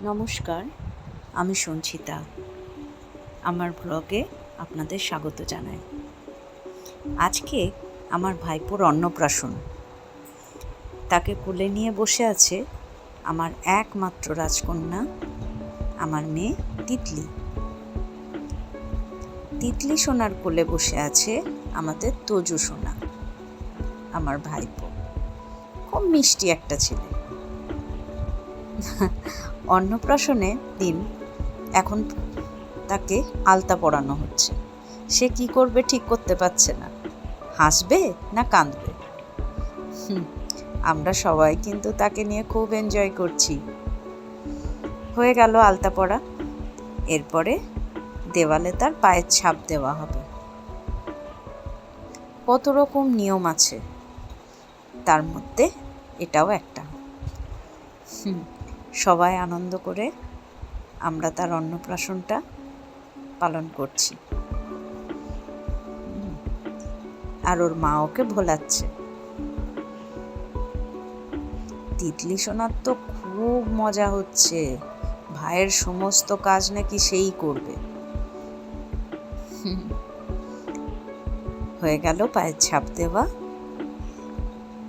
নমস্কার, আমি সঞ্চিতা। আমার ব্লগে আপনাদের স্বাগত জানাই। আজকে আমার ভাইপোর অন্নপ্রাশন। তাকে কোলে নিয়ে বসে আছে আমার একমাত্র রাজকন্যা, আমার মেয়ে তিতলি। তিতলি সোনার কোলে বসে আছে আমাদের তোজু সোনা, আমার ভাইপো। খুব মিষ্টি একটা ছেলে। অন্নপ্রাশনের দিন এখন তাকে আলতা পরানো হচ্ছে। সে কি করবে ঠিক করতে পারছে না, হাসবে না কাঁদবে। আমরা সবাই কিন্তু তাকে নিয়ে খুব এনজয় করছি। হয়ে গেল আলতা পরা, এরপরে দেওয়ালে তার পায়ের ছাপ দেওয়া হবে। কত রকম নিয়ম আছে, তার মধ্যে এটাও একটা। সবাই আনন্দ করে আমরা তার অন্নপ্রাশনটা পালন করছি। আর ওর মা ওকে ভোলাচ্ছে। তিতলি সোনার তো খুব মজা হচ্ছে, ভাইয়ের সমস্ত কাজ নাকি সেই করবে। হয়ে গেল পায়ের ছাপ দেওয়া,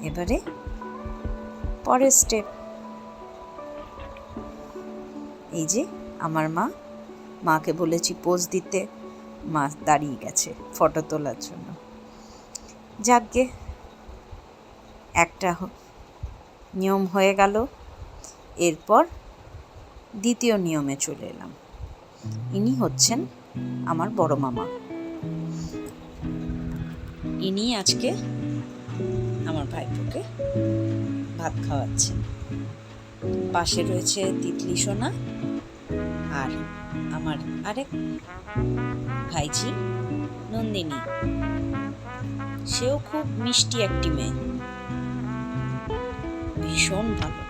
এবারে পরের স্টেপ। এই যে আমার মাকে বলেছি পোজ দিতে, মা দাঁড়িয়ে গেছে ফটো তোলার জন্য। যাকগে, একটা নিয়ম হয়ে গেল। এরপর দ্বিতীয় নিয়মে চলে এলাম। ইনি হচ্ছেন আমার বড় মামা। ইনি আজকে আমার ভাইপোকে ভাত খাওয়াচ্ছেন। পাশে রয়েছে তিতলি সোনা আর আমার আরেক ভাইঝি নন্দিনী। সেও খুব মিষ্টি একটি মেয়ে, ভীষণ ভালো।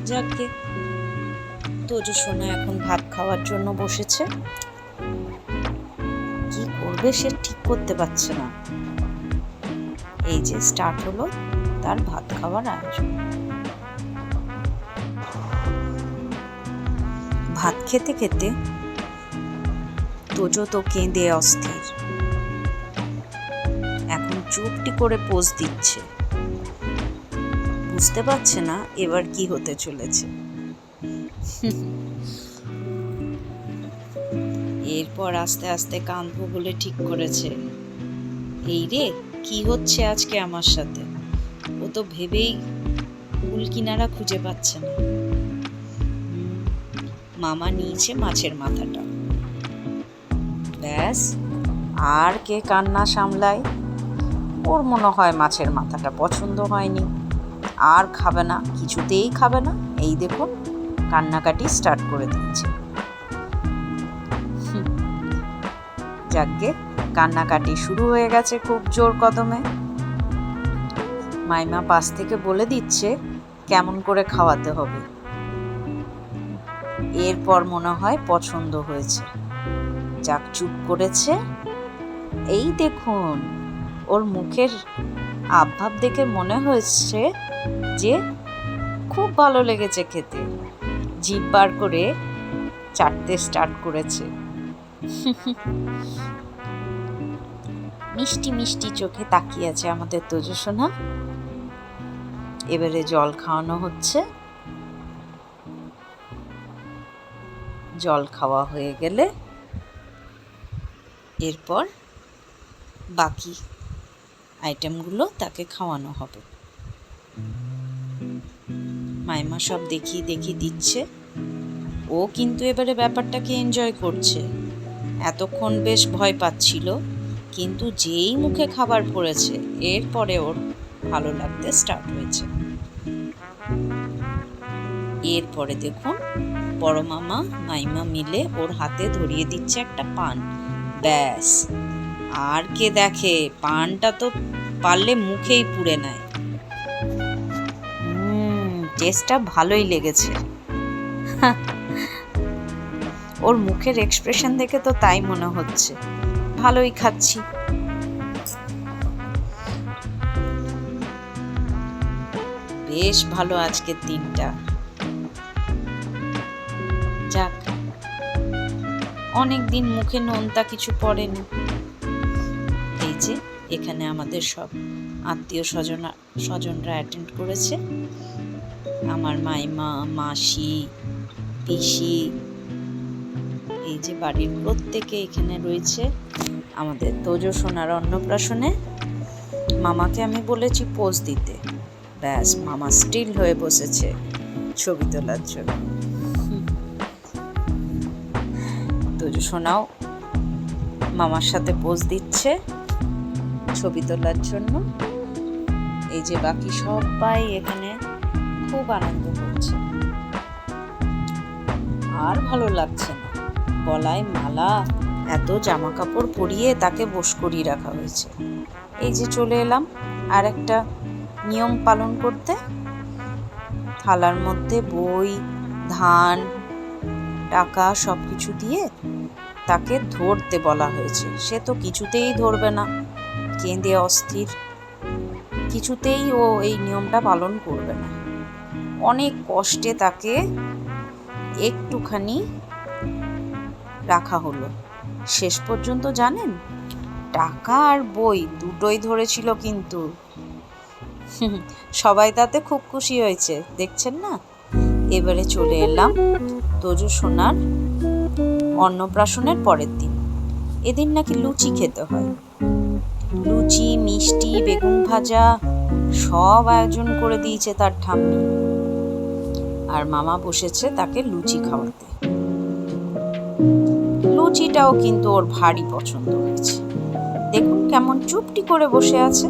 যাকে তোজো সোনা এখন ভাত খাওয়ার জন্য বসেছে। কি করবে সে ঠিক করতে পারছে না। এই যে স্টার্ট হলো তার ভাত খাওয়ার আয়োজন। ভাত খেতে খেতে তোজো তো কেঁদে অস্থির। এখন চুপটি করে পোজ দিচ্ছে, বুঝতে পারছে না এবার কি হতে চলেছে। এরপর আস্তে আস্তে কাঁদবো বলে ঠিক করেছে। এই রে, কি হচ্ছে আজকে আমার সাথে, ও তো ভেবেই কুল কিনারা খুঁজে পাচ্ছে না। মামা নিয়েছে মাছের মাথাটা। ব্যাস, আর কে কান্না সামলায়। ওর মনে হয় মাছের মাথাটা পছন্দ হয়নি, আর খাবে না, কিছুতেই খাবে না। এই দেখুন, কান্নাকাটি স্টার্ট করে দিয়েছে। যাকগে, কান্নাকাটি শুরু হয়ে গেছে খুব জোর কদমে। মাইমা পাশ থেকে বলে দিচ্ছে কেমন করে খাওয়াতে হবে। এরপর মনে হয় পছন্দ হয়েছে, যাক চুপ করেছে। এই দেখুন, ওর মুখের আবভাব দেখে মনে হচ্ছে যে খুব ভালো লেগেছে খেতে। জিভ বার করে চাটতে স্টার্ট করেছে। মিষ্টি মিষ্টি চোখে তাকিয়ে আছে আমাদের তোজো সোনা। এবারে জল খাওয়ানো হচ্ছে। জল খাওয়া হয়ে গেলে এরপর বাকি আইটেমগুলো তাকে খাওয়ানো হবে। মাইমা সব দেখিয়ে দিচ্ছে। ও কিন্তু এবারে ব্যাপারটাকে এনজয় করছে। এতক্ষণ বেশ ভয় পাচ্ছিল, কিন্তু যেই মুখে খাবার পড়েছে এরপরে ওর ভালো লাগতে স্টার্ট হয়েছে। এরপরে দেখুন, বড় মামা মাইমা মিলে ওর হাতে ধরিয়ে দিচ্ছে একটা পান। ব্যাস, আর কে দেখে, পানটা তো পারলে মুখেই পুড়ে নেয়। টেস্টটা ভালোই লেগেছে। ওর মুখের এক্সপ্রেশন দেখে তো তাই মনে হচ্ছে, ভালোই খাচ্ছি। বেশ ভালো আজকের দিনটা। যাক, অনেক দিন মুখে নোনতা কিছু পড়েনি। এই যে এখানে আমাদের সব আত্মীয় স্বজনরা অ্যাটেন্ড করেছে। আমার মাইমা, মাসি, পিসি, এই যে বাড়ির প্রত্যেকে এখানে রয়েছে। আমাদের তোজো সোনার অন্নপ্রাশনে মামাকে আমি বলেছি পোজ দিতে, ব্যাস মামা স্টিল হয়ে বসেছে ছবি তোলার জন্য। তোজো সোনাও মামার সাথে পোজ দিচ্ছে ছবি তোলার জন্য। এই যে বাকি সবাই এখানে খুব আনন্দ করছে। আর ভালো লাগছে না, গলায় মালা, এত জামা কাপড় পরিয়ে তাকে বশ করিয়ে রাখা হয়েছে। এই যে চলে এলাম আর একটা নিয়ম পালন করতে। থালার মধ্যে বই, ধান, টাকা সব কিছু দিয়ে তাকে ধরতে বলা হয়েছে। সে তো কিছুতেই ধরবে না, কেঁদে অস্থির, কিছুতেই ও এই নিয়মটা পালন করবে না। অনেক কষ্টে তাকে একটুখানি রাখা হলো। শেষ পর্যন্ত জানেন, টাকা আর বই দুটোই ধরেছিল, কিন্তু সবাই তাতে খুব খুশি হয়েছে, দেখছেন না। এবারে চলে এলাম তোজো সোনার অন্নপ্রাশনের পরের দিন। এদিন নাকি লুচি খেতে হয়। লুচি, মিষ্টি, বেগুন ভাজা সব আয়োজন করে দিয়েছে তার ঠাম্মি। আর মামা বসেছে তাকে লুচি খাওয়াতে। লুচিটাও কিন্তু ওর ভারী পছন্দ হয়েছে। দেখুন কেমন চুপটি করে বসে আছে।